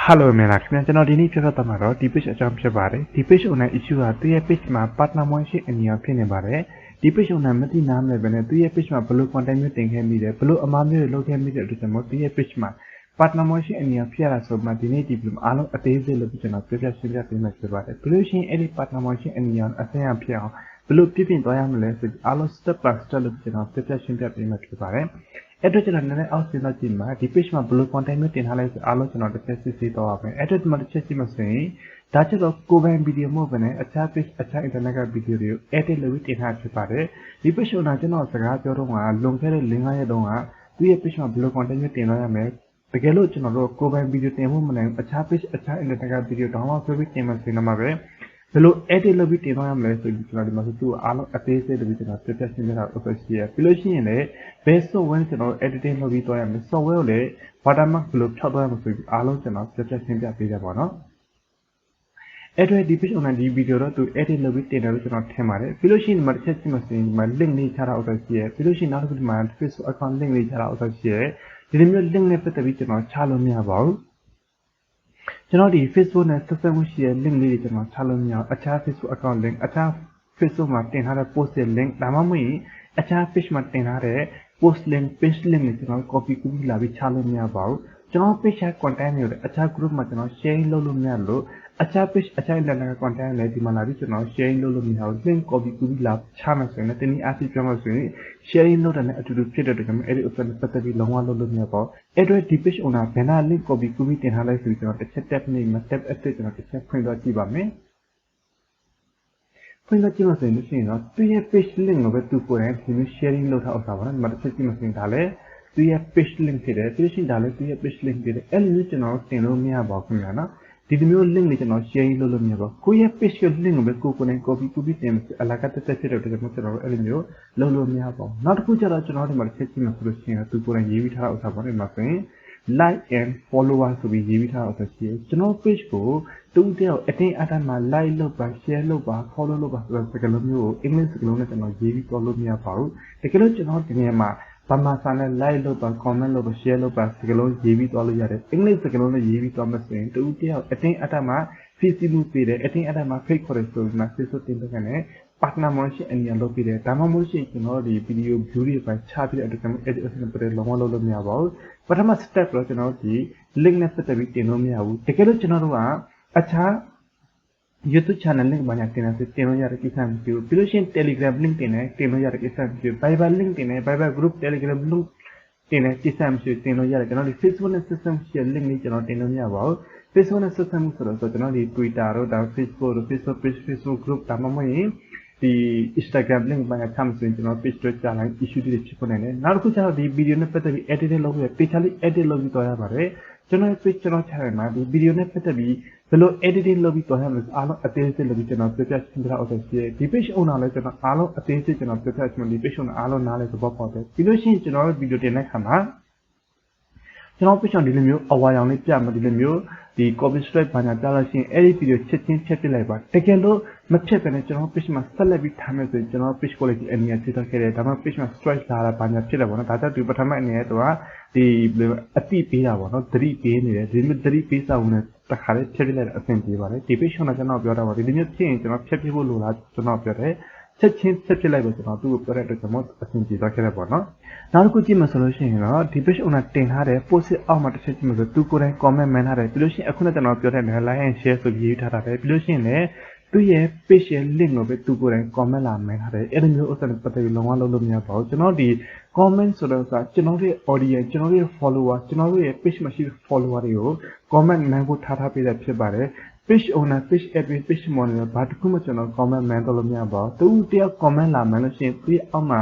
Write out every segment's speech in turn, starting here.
Hello မြန်မာခင်ဗျာကျွန်တော်ဒီနေ့ပြပြသွားမှာတော့ဒီ page အကြောင်းဖြစ်ပါတယ်ဒီ page owner issue ကသူ့ရဲ့ page မှာ partner မွေးရှိအနီရောဖြစ်နေပါတယ်ဒီ page owner မသိနားမလဲပဲနဲ့သူ့ရဲ့ page မှာဘယ်လို content မျိုးတင်ခဲ့မိတယ်ဘယ်လိုအမှားမျိုးတွေလုပ်ခဲ့မိတဲ့အတွက်ကြောင့်မို့သူ့ရဲ့ page မှာ partner မွေးရှိအနီရောဖြစ်ရတာဆိုမှဒီနေ့ဒီ video အားလုံးအသေးစိတ်လို့ကျွန်တော်ပြပြရှင်းပြပေးမှာဖြစ်ပါတယ်ပြီးလို့ရှိရင်အဲ့ဒီ partner မွေးရှိအနီရောအဆင့်အဖြစ်အောင်ဘယ်လိုပြပြင်သွားရမလဲဆိုပြီးအားလုံး step by step လို့ကျွန်တော်ပြပြရှင်းပြပေးမှာဖြစ်ပါတယ်အဲ့တော့ကျွန်တော်နည်းနည်းအောက်ဆင်းတော့ကြည့်မှာဒီ page မှာဘယ်လို content မျိုးတင်ထားလဲဆိုအားလုံးကျွန်တော်တစ်ချက်စစ်ဆေးတော့ပါမယ်အဲ့တော့ဒီမှာတစ်ချက်ကြည့်မှာဆိုရင်ဒါကျတော့ကိုယ်ပိုင် video မဟုတ်ဘဲနဲ့အခြား page အခြား internet က video တွေကို edit လုပ်ပြီးတင်ထားဖြစ်ပါတယ်ဒီ page owner ကျွန်တော်စကားပြောတော့ကလွန်ခဲ့တဲ့၄-၅ ရက်တုန်းကသူ့ရဲ့ page မှာဘယ်လို content မျိုးတင်လို့ရမယ်တကယ်လို့ကျွန်တော်တို့ကိုယ်ပိုင် video တင်ဖို့မနိုင်အခြား page အခြား internet က video download လုပ်ပြီးတင်မှဆိုရင်တော့မှာပဲဘယ်လို edit လုပ်ပြီးတင်သွားရမလဲဆိုပြီးကျွန်တော်ဒီမှာဆိုသူ့အားလုံးအသေးစိတ်လုပ်ပြီးကျွန်တော်ပြပြရှင်းပြတာလုပ်ရှိရပြီးလို့ရှိရင်လည်း best software ကျွန်တော် editing လုပ်ပြီးသွားရမယ် software ကိုလည်း watermark ဘယ်လိုဖြောက်သွားရမလဲဆိုပြီးအားလုံးကျွန်တော်ပြပြရှင်းပြပေးကြပါတော့အဲ့တော့ဒီ page owner ဒီ video တော့သူ edit လုပ်ပြီးတင်တယ်လို့ကျွန်တော်ထင်ပါတယ်ပြီးလို့ရှိရင်ဒီမှာတစ်ချက်ကြည့်မှဆိုရင်ဒီမှာ link လေးချတာဥစ္စာရှိရပြီးလို့ရှိရင်နောက်တစ်ခုဒီမှာ Facebook account link လေးချတာဥစ္စာရှိရဒီလိုမျိုး link နဲ့ပတ်သက်ပြီးကျွန်တော်ချလို့မရပါဘူးကျွန်တော်ဒီ Facebook နဲ့ဆက်စပ်မှုရှိတဲ့ link လေးတွေကျွန်တော်ချလို့မရအောင်အခြား Facebook account link အခြား Facebook မှာတင်ထားတဲ့ post ရဲ့ link ဒါမှမဟုတ်ရင်အခြား page မှာတင်ထားတဲ့ post link page link တွေကျွန်တော် copy လာပြီးချလို့မရပါဘူးကျွန်တော် page ရဲ့ content တွေအခြား group မှာကျွန်တော် sharing လုပ်လို့မရလို့အခြား page အခြား internet content လည်းဒီမှာလာပြီးကျွန်တော် sharing လုပ်လို့မရဘူး link copy လာချမယ်ဆိုရင်လည်းတနည်းအားဖြင့်ပြောမှဆိုရင် sharing လုပ်တဲ့နဲ့အတူတူဖြစ်တဲ့အတွက်ကြောင့်အဲ့ဒီ option ပတ်သက်ပြီးလုံးဝလုပ်လို့မရပါဘူးအဲ့တော့ဒီ page owner ဘယ်နာ link copy တင်ထားလဲဆိုပြီးကျွန်တော်တစ်ချက် tab နေမှာ tab အသစ်ကျွန်တော်တစ်ချက်ဖွင့်တော့ကြည့်ပါမယ်ဖွင့်တော့ကြည့်မှဆိုရင်တော့သူ့ရဲ့ page link ကိုပဲသူကိုယ်တိုင်ဒီလို sharing လုပ်ထားအောင်ပါနော်ဒီမှာတစ်ချက်ကြည့်မှဆိုရင်ဒါလည်းသူ့ရဲ့ page link ဖြစ်တယ်ပြီးလို့ရှိရင်ဒါလည်းသူ့ရဲ့ page link ဖြစ်တယ်အဲ့လိုမျိုးကျွန်တော်တင်လို့မရပါဘူးခင်ဗျာနော်ဒီလိုမျိုး link တွေကျွန်တော် sharing လုပ်လို့မရပါဘူးကိုယ့်ရဲ့ page ရဲ့ link ကိုပဲကိုယ်ကိုယ်တိုင် copy တင်အလာကတက်တက်ဖြစ်တဲ့အတွက်ကျွန်တော်အဲ့လိုမျိုးလုပ်လို့မရပါဘူးနောက်တစ်ခုကျတော့ကျွန်တော်ဒီမှာတစ်ချက်ကြည့်မှဆိုလို့ရှိရင်သူကိုယ်တိုင်ရေးပြီးထားတာဥစ္စာပေါ့ဒီမှာဆိုရင် like and follower ဆိုပြီးရေးပြီးထားတာဥစ္စာရှိတယ်ကျွန်တော် page ကိုတူတယောက်အတင်းအဓမ္မ like လုပ်ပါ share လုပ်ပါ follow လုပ်ပါဆိုတဲ့စကားလုံးမျိုးကိုအင်္ဂလိပ်စကားလုံးနဲ့ကျွန်တော်ရေးပြီးတော့လို့မရပါဘူးတကယ်လို့ကျွန်တော်ဒီနေရာမှာဘာမှစာနဲ့ like လုပ်ပါ comment လုပ်ပါ share လုပ်ပါစကားလုံးရေးပြီးတော့လို့ရတယ်အင်္ဂလိပ်စကားလုံးနဲ့ရေးပြီးတော့မှဆိုရင်တူတယောက်အတင်းအဓမ္မ Facebook ပေးတယ်အတင်းအဓမ္မ fake ခေါ်တယ်ဆိုပြီးမှ Facebook တင်တဲ့ကနေ partner မရှိအနီအလုပ်ပေးတယ်ဒါမှမဟုတ်ရှင်ကျွန်တော်ဒီ video view တွေပဲချပြတဲ့အတွက်ကျွန်တော် edit အဆင့်ပတ်လုံးဝလုပ်လို့မရပါဘူးပထမ step တော့ကျွန်တော်ဒီ link နဲ့ပတ်သက်ပြီးတင်လို့မရဘူးတကယ်လို့ကျွန်တော်တို့ကအခြား YouTube channel link ဘာညာတင်လို့တင်လို့ရတဲ့ကိစ္စမရှိဘူးပြီးလို့ရှိရင် Telegram link တင်လို့ရတဲ့ကိစ္စမရှိဘူး Viber link တင်တယ် Viber group Telegram link တင်တဲ့ကိစ္စမရှိဘူးတင်လို့ရတယ်ကျွန်တော်ဒီ Facebook နဲ့ system ရှိတဲ့ link လေးကျွန်တော်တင်လို့မရပါဘူး Facebook နဲ့ system ဆိုတော့ကျွန်တော်ဒီ Twitter တို့ဒါ Facebook တို့ Facebook page Facebook group ဒါမှမဟုတ်ရင်ဒီ Instagram link ဘာညာချမှဆိုရင်ကျွန်တော် page တွေကြာလိုက် issue တွေဖြစ်ပေါ်နေတယ်နောက်တစ်ခုကျတော့ဒီ video နဲ့ပတ်သက်ပြီး editing လုပ်ရ page လေး edit လုပ်ပြီးတော့ရပါတယ်ကျွန်တော် page ကျွန်တော် channel မှာဒီ video နဲ့ပတ်သက်ပြီးဘယ်လို editing လုပ်ပြီးတော့ရမလဲအားလုံးအသေးစိတ်လုပ်ပြီးကျွန်တော်ပြပြရှင်းပြအောင်ဆိုရှိဒီ page owner လည်းကျွန်တော်အားလုံးအသေးစိတ်ကျွန်တော်ပြပြရှင်းဒီ page owner အားလုံးနားလဲသဘောပေါက်တယ်ပြီးလို့ရှိရင်ကျွန်တော် video တင်တဲ့ခါမှာကျွန်တော် page ဒီလိုမျိုးအဝါရောင်လေးပြမှာဒီလိုမျိုးဒီ copy strike ဘာညာပြလို့ရှိရင်အဲ့ဒီ video ချက်ချင်းဖြတ်ပစ်လိုက်ပါတကယ်လို့မဖြတ်ဘဲနဲ့ကျွန်တော် page မှာဆက်လက်ပြီးထားမယ်ဆိုရင်ကျွန်တော် page quality အနည်းငယ်ဖြစ်တော့ခဲ့တယ်ဒါမှ page မှာ strike လာတာဘာညာဖြစ်တယ်ပေါ့နော်ဒါကြောင့်ဒီပထမအနေနဲ့သူကဒီအတိပေးတာပေါ့နော်သတိပေးနေတယ်ဒီမျိုးသတိပေးစာဝင်တခါလေးဖြတ်ပစ်လိုက်တာအဆင်ပြေပါတယ်ဒီ page ကကျွန်တော်ပြောတာပါဒီလိုမျိုးဖြစ်ရင်ကျွန်တော်ဖြတ်ပစ်ဖို့လိုလားကျွန်တော်ပြောတယ်ချက်ချင်းဖြတ်ပစ်လိုက်ပါကျွန်တော်သူ့ကိုပြောတဲ့အတွက်ကျွန်တော်အဆင်ပြေသွားခဲ့တယ်ပေါ့နော်နောက်တစ်ခုကြည့်မှဆိုလို့ရှိရင်တော့ဒီ page owner တင်ထားတဲ့ post အောက်မှာတစ်ချက်ကြည့်မှဆိုသူကိုယ်တိုင် comment မှန်းထားတယ်ပြီးလို့ရှိရင်အခုနကကျွန်တော်ပြောတဲ့ like and share ဆိုပြီးရေးထားတာပဲပြီးလို့ရှိရင်လည်းသူ့ရဲ့ page ရဲ့ link ကိုပဲသူကိုယ်တိုင် comment လာမှန်းထားတယ်အဲ့လိုမျိုးဥစ္စာတွေပတ်သက်ပြီးလုံးဝလုပ်လို့မရပါဘူးကျွန်တော်ဒီ comment ဆိုတော့ကျွန်တော်ရဲ့ audience ကျွန်တော်ရဲ့ follower ကျွန်တော်ရဲ့ page မှာရှိတဲ့ follower တွေကို comment မှန်းဖို့ထားပေးတာဖြစ်ပါတယ်page owner page admin page monitor ဘာတစ်ခုမှကျွန်တော် comment မှန်းတော့လို့မရပါဘူးတူတယောက် comment လာမှန်းလို့ရှိရင်သူ့အောက်မှာ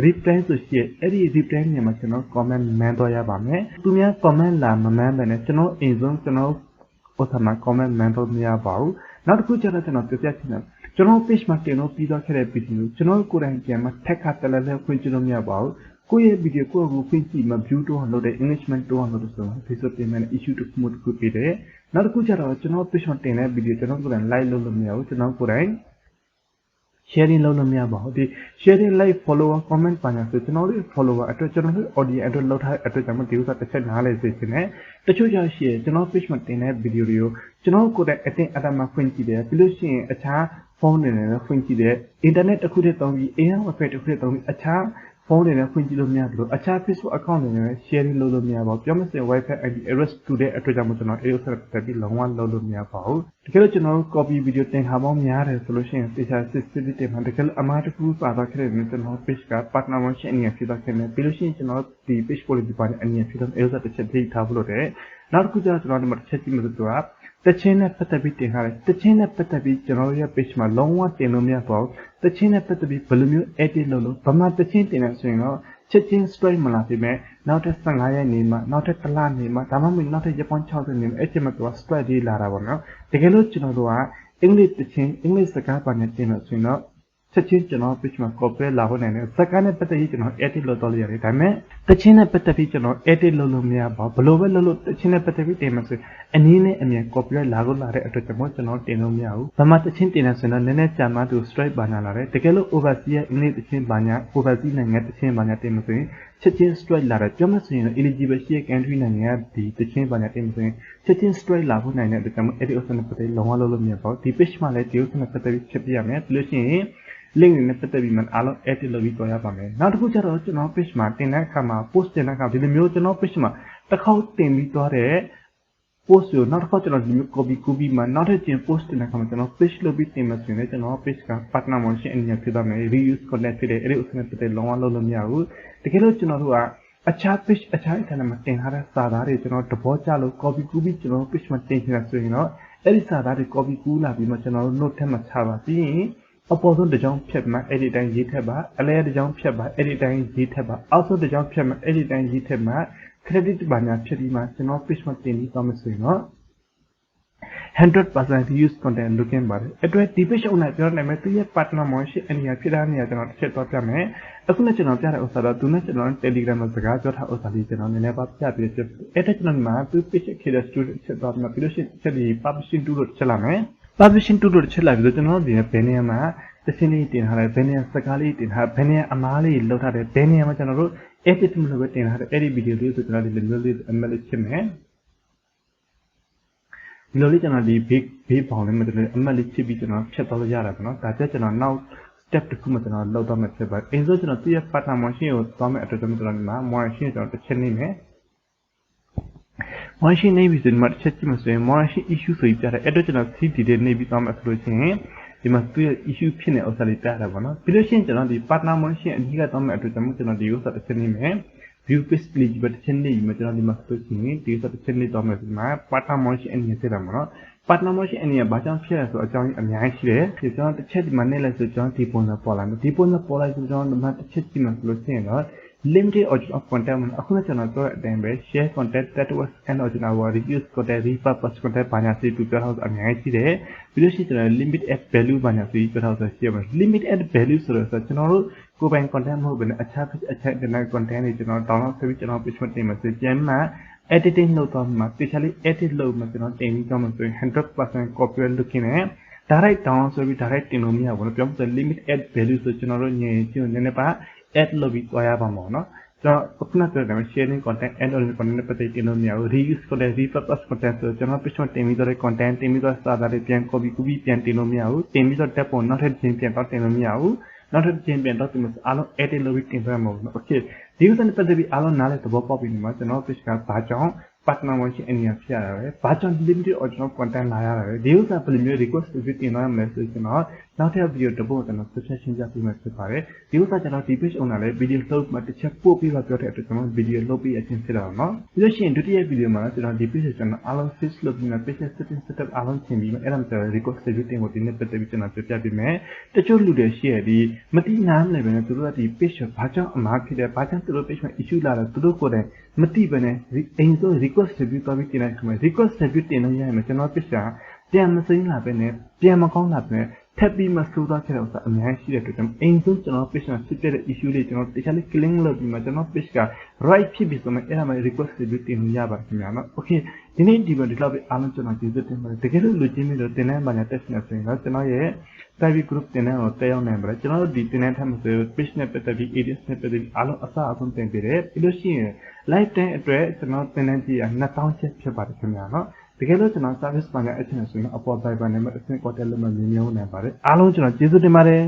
reply ဆိုရှိအဲ့ဒီ reply နေမှာကျွန်တော် comment မှန်းတော့ရပါမယ်သူများ comment လာမမှန်းပဲနဲ့ကျွန်တော်အရင်ဆုံးကျွန်တော်ဥစ္စာမှာ comment မှန်းတော့မရပါဘူးနောက်တစ်ခုကျတော့ကျွန်တော်ပြပြချင်တယ်ကျွန်တော် page မှာတင်လို့ပြီးသွားခဲ့တဲ့ video ကျွန်တော်ကိုယ်တိုင်ပြန်မှာ tag ကတလည်းလည်းဖွင့်ကြည့်လို့မရပါဘူးကိုယ့်ရဲ့ video ကိုယ့်ကိုဖွင့်ကြည့်မှာ view တော့လုပ်တဲ့ engagement တော့လုပ်တဲ့ဆိုတော့ Facebook payment issue တစ်ခုမှတစ်ခုပြတယ်နောက်တစ်ခုကျတော့ကျွန်တော် page မှာတင်တဲ့ video ကျွန်တော်ကိုယ်တိုင် like လုပ်လို့မရဘူးကျွန်တော်ကိုယ်တိုင် sharing လုပ်လို့မရပါဘူးဒီ sharing like follower comment ပါညာဆိုကျွန်တော်တို့ follower အတွက်ကျွန်တော်တို့ audience အတွက်လောက်ထားတဲ့အတွက်ကြောင့်ဒီဥစ္စာတစ်ချက်နားလည်စေချင်တယ်တချို့ကြောင့်ရှိရကျွန်တော် page မှာတင်တဲ့ video တွေကိုကျွန်တော်ကိုယ်တိုင်အတင်းအဓမ္မဖွင့်ကြည့်တယ်ပြီးလို့ရှိရင်အခြား phone တွေနဲ့ဖွင့်ကြည့်တယ် internet တစ်ခုတည်းသုံးပြီး AR website တစ်ခုတည်းသုံးပြီးအခြား phone တွေနဲ့ဖွင့်ကြည့်လို့မရဘူးလို့အခြား Facebook account တွေနဲ့ sharing လုပ်လို့မရပါဘူးပြောမစင် wifi id address တူတဲ့အတွက်ကြောင့်ကျွန်တော်အဲ့ဥစ္စာတက်ပြီးလုံးဝလုပ်လို့မရပါဘူးတကယ်လို့ကျွန်တော်တို့ copy video တင်ထားပေါင်းများတယ်ဆိုလို့ရှိရင်တရားစစ်စစ်တင်မှာတကယ်လို့အမှားတစ်ခုပါသွားခဲ့တယ်ကျွန်တော် page က partner ဝင်ရှင်းနေဖြစ်သွားခဲ့တယ်ပြီးလို့ရှိရင်ကျွန်တော်ဒီ page policy ပါတဲ့အနည်းဖြစ်တော့အဲ့ဥစ္စာတစ်ချက်သိထားဖို့လို့တယ်နောက်တစ်ခုကျတော့ကျွန်တော်ဒီမှာတစ်ချက်ကြည့်မှဆိုတော့တချင်းနဲ့ပတ်သက်ပြီးတင်ထားတယ်တချင်းနဲ့ပတ်သက်ပြီးကျွန်တော်ရဲ့ page မှာလုံးဝတင်လို့မရပါဘူးတချင်းနဲ့ပတ်သက်ပြီးဘယ်လိုမျိုး edit လုပ်လို့ဘာမှတချင်းတင်နေဆိုရင်တော့ချက်ချင်း straight မလာပြီမဲ့နောက်ထပ်15ရက်နေမှနောက်ထပ်တစ်လနေမှဒါမှမဟုတ်နောက်ထပ်ရက်ပေါင်း60နေမှအဲ့ချိန်မှာသူက straight လေးလာတာပေါ့နော်တကယ်လို့ကျွန်တော်တို့ကအင်္ဂလိပ်တချင်းအင်္ဂလိပ်စကားပါနဲ့တင်လို့ဆိုရင်တော့ချက်ချင်းကျွန်တော် page မှာ copy လာဖို့နိုင်တယ်စကားနဲ့ပတ်သက်ပြီးကျွန်တော် edit လုပ်တော့ရတယ်ဒါပေမဲ့တချင်းနဲ့ပတ်သက်ပြီးကျွန်တော် edit လုပ်လို့မရပါဘူးဘယ်လိုပဲလုပ်လို့တချင်းနဲ့ပတ်သက်ပြီးတင်မှဆိုအနည်းနဲ့အမြန် copy လာလို့လာတဲ့အတွက်ကျွန်တော်တင်လို့မရဘူးဘာမှတချင်းတင်နေဆိုရင်တော့နည်းနည်းကြာမှသူ straight ပါညာလာတယ်တကယ်လို့ overseas ရဲ့အင်္ဂလိပ်တချင်းပါညာ overseas နိုင်ငံတချင်းပါညာတင်လို့ဆိုရင်ချက်ချင်း straight လာတယ်ပြောမှဆိုရင် eligible ရှိတဲ့ country နိုင်ငံကဒီတချင်းပါညာတင်လို့ဆိုရင်ချက်ချင်း straight လာဖို့နိုင်တဲ့အတွက်ကျွန်တော် edit option နဲ့ပတ်သက်လုံးဝလုပ်လို့မရပါဘူးဒီ page မှာလည်းဒီ option နဲ့ပတ်သက်ပြီးဖြစ်ပြရမယ်ပြီးလို့ရှိရင်link နဲ့ပတ်သက်ပြီးမှအားလုံး edit လုပ်ပြီးတော့ရပါမယ်နောက်တစ်ခုကျတော့ကျွန်တော် page မှာတင်တဲ့အခါမှာ post တင်တဲ့အခါဒီလိုမျိုးကျွန်တော် page မှာတစ်ခေါက်တင်ပြီးသွားတဲ့ post ကိုနောက်တစ်ခေါက်ကျွန်တော်ဒီမျိုး copy မှာနောက်ထပ်ကျင် post တင်တဲ့အခါမှာကျွန်တော် page လုပ်ပြီးတင်မှဆိုရင်ကျွန်တော် page က partner mention အနေနဲ့ဖြစ်သွားမယ် reuse content ဖြစ်တယ်အဲ့ဒီ option နဲ့ပတ်သက်လုံးဝလုပ်လို့မရဘူးတကယ်လို့ကျွန်တော်တို့ကအခြား page အခြား internet မှာတင်ထားတဲ့စာသားတွေကျွန်တော်သဘောကျလို့ copy ကျွန်တော် page မှာတင်ချင်တာဆိုရင်တော့အဲ့ဒီစာသားတွေ copy လာပြီးမှကျွန်တော်တို့ note ထဲမှာချပါပြီးရင်အပေါ်ဆုံးတစ်ကြောင်းဖြတ်မှအဲ့ဒီတိုင်းရေးထက်ပါအလဲတစ်ကြောင်းဖြတ်ပါအဲ့ဒီတိုင်းရေးထက်ပါအောက်ဆုံးတစ်ကြောင်းဖြတ်မှအဲ့ဒီတိုင်းရေးထက်မှ credit ပါညာဖြစ်ပြီးမှကျွန်တော် page မှာတင်ပြီးသွားမယ်ဆိုရင်တော့ 100% reuse content လုပ်ခင်ပါတယ်အတွက်ဒီ page owner ပြောနိုင်မယ်သူရဲ့ partner မရှိအနည်းဖြစ်တာနေရာကျွန်တော်တစ်ချက်သွားပြမယ်အခုလည်းကျွန်တော်ပြတဲ့ဥစ္စာတော့သူနဲ့ကျွန်တော် Telegram မှာစကားပြောထားဥစ္စာလေးကျွန်တော်နည်းနည်းပါပြပြီးဖြစ်အဲ့ဒါကျွန်တော်မှာသူ page ခေတဲ့ student ချက်သွားမှာပြီးလို့ရှိရင်ချက်ဒီ publishing tool လို့ချက်လာမယ်publishing tool လို့ချက်လာပြီးတော့ကျွန်တော်ဒီဘယ်နေရာမှာတချင်းလေးတင်ထားတယ်ဘယ်နေရာစကားလေးတင်ထားဘယ်နေရာအမားလေးလောက်ထားတယ်ဘယ်နေရာမှာကျွန်တော်တို့ edit မလုပ်ဘဲတင်ထားတယ်အဲ့ဒီ video လေးဆိုကျွန်တော်ဒီလိုမျိုးလေးအမှတ်လေးချက်မယ်ဒီလိုလေးကျွန်တော်ဒီ big ပေါင်းလေးမှာကျွန်တော်အမှတ်လေးချက်ပြီးကျွန်တော်ဖြတ်သွားလို့ရတာပေါ့နော်ဒါကြကျွန်တော်နောက် step တစ်ခုမှကျွန်တော်လောက်တော့မှဖြစ်ပါတယ်အင်းဆိုကျွန်တော်သူ့ရဲ့ partner machine ကိုသွားမဲ့အတွက်ကျွန်တော်ဒီမှာ machine ကျွန်တော်တစ်ချက်နေမယ်machine နေပြီးဆိုဒီမှာတစ်ချက်ကြည့်မှဆိုရင် machine issue ဆိုပြီးပြတယ်အဲ့တော့ကျွန်တော် CD တွေနေပြီးသွားမှဆိုလို့ရှိရင်ဒီမှာသူ့ရဲ့ issue ဖြစ်နေဥစ္စာလေးပြတာပေါ့နော်ပြီးလို့ရှိရင်ကျွန်တော်ဒီ partner machine အဓိကသွားမဲ့အတွက်ကျွန်တော်ဒီဥစ္စာတစ်ချက်နေမယ် view page eligible တစ်ချက်နေပြီးမှကျွန်တော်ဒီမှာဆိုရင်ဒီဥစ္စာတစ်ချက်နေသွားမယ်ဒီမှာ partner machine အနေနဲ့ဖြစ်တာပေါ့နော် partner machine အနေနဲ့ဘာကြောင့်ဖြစ်လဲဆိုအကြောင်းအများကြီးရှိတယ်ကျွန်တော်တစ်ချက်ဒီမှာနေလဲဆိုကျွန်တော်ဒီပုံစံပေါ်လာမယ်ဒီပုံစံပေါ်လာဆိုကျွန်တော်ဒီမှာတစ်ချက်ကြည့်မှဆိုလို့ရှိရင်တော့ limited original of content အခုလည်းကျွန်တော်ပြောတဲ့အတိုင်းပဲ share content that was an original or reuse content repurpose content ဘာညာစီတူပြောထားအများကြီးရှိတယ်ပြီးလို့ရှိရင်ကျွန်တော် limit add value ဘာညာစီပြောထားဆိုရှိရမယ် limit add value ဆိုတော့ကျွန်တော်တို့ကိုယ်ပိုင် content မဟုတ်ဘဲနဲ့အခြား internet content တွေကျွန်တော် download လုပ်ပြီးကျွန်တော် page မှာတင်မှာဆိုပြန်မှ editing လုပ်တော့မှာ specially edit လုပ်မှာကျွန်တော်တင်ပြီးတော့မှာဆိုရင် 100% copyright လုပ်ခင်နဲ့ direct download ဆိုပြီး direct တင်လို့မရဘူးเนาะပြောမှဆို limit add value ဆိုကျွန်တော်တို့ညင်ချင်းနည်းနည်းပါ add လုပ်ပြီးသွားရပါမှာเนาะကျွန်တော်အခုနကပြောတယ် sharing content and original content နဲ့ပတ်သက်တင်လို့မရဘူး reuse content repurpose content ဆိုကျွန်တော် page မှာတင်ပြီးတော့ content တင်ပြီးတော့စာသားတွေပြန် copy ပြန်တင်လို့မရဘူးတင်ပြီးတော့ tab ပေါ်နောက်ထပ်ချင်းပြန်တော့တင်လို့မရဘူးနောက်ထပ်ချင်းပြန်တော့ဒီမှာအားလုံး edit လုပ်ပြီးတင်ပြမှာပေါ့ okay ဒီဥစ္စာနဲ့ပတ်သက်ပြီးအားလုံးနားလည်သဘောပေါက်ပြီမှာကျွန်တော် page ကဘာကြောင့် partner machine အနေနဲ့ဖြစ်ရတာပဲဘာကြောင့် limited original content လာရတာပဲဒီဥစ္စာဘယ်လိုမျိုး request တွေတင်လာမလဲဆိုကျွန်တော်နောက်ထပ် video တစ်ပုဒ်ကျွန်တော် suggestion ပြပေးမှာဖြစ်ပါတယ်ဒီဥစ္စာကျွန်တော်ဒီ page owner လည်း video လုပ်မှတစ်ချက်ပို့ပြီးတော့ပြောတဲ့အတွက်ကျွန်တော် video လုပ်ပြီးအချင်းဖြစ်တာပါเนาะပြီးလို့ရှိရင်ဒုတိယ video မှာကျွန်တော်ဒီ page ကျွန်တော်အားလုံး fix လုပ်ပြီးမှ page setting setup အားလုံးသင်ပြီးမှအဲ့ဒါမှကျွန်တော် request တွေတင်ဖို့ဒီနေ့ပတ်သက်ပြီးကျွန်တော်ပြပြပေးမယ်တချို့လူတွေရှိရဒီမတိနားမလဲပဲနဲ့သူတို့ကဒီ page ဘာကြောင့်အမှားဖြစ်တယ်ဘာကြောင့်သူတို့ page မှာ issue လာတယ်သူတို့ကိုယ်တိုင်မတိပဲနဲ့အရင်ဆုံး request တွေသွားပြီးတင်လိုက်ခါမှာ request တွေတင်လို့ရရင်ကျွန်တော် page ကပြန်မစိမ့်လာပဲနဲ့ပြန်မကောင်းလာပဲ ထပ်ပြီးမှစိုးသွားခဲ့တဲ့ဥစ္စာအများကြီးရှိတဲ့အတွက်ကြောင့်အိမ်ဆုံးကျွန်တော် page မှာဖြစ်တဲ့ issue တွေကျွန်တော်တခြားလေး clean လုပ်ပြီးမှကျွန်တော် page က right ဖြစ်ပြီဆိုမှအဲ့ဒါမှ request တွေတင်လို့ရပါတယ်ခင်ဗျာနော် okay ဒီနေ့ဒီလိုလောက်ပဲအားလုံးကျွန်တော်ကျေးဇူးတင်ပါတယ်တကယ်လို့လူချင်းမျိုးတော့တင်တဲ့ဘာညာတက်နေဆိုရင်တော့ကျွန်တော်ရဲ့ private group တင်တဲ့ကိုတက်ရောက်နိုင်ပါတယ်ကျွန်တော်တို့ဒီတင်တဲ့ထက်မဆို page နဲ့ပတ်သက်ပြီး ADS နဲ့ပတ်သက်ပြီးအားလုံးအစအဆုံးတင်ပေးတယ်ပြီးလို့ရှိရင် live တိုင်းအတွက်ကျွန်တော်တင်တဲ့ကြီး2000ချက်ဖြစ်ပါတယ်ခင်ဗျာနော်တကယ်လို့ကျွန်တော် service ဘာညာအချင်းဆိုရင်အပေါ် Viber နဲ့အဆင့် contact လုပ်မှမြင်မြင်နိုင်ပါတယ်အားလုံးကျွန်တော်ကျေးဇူးတင်ပါတယ်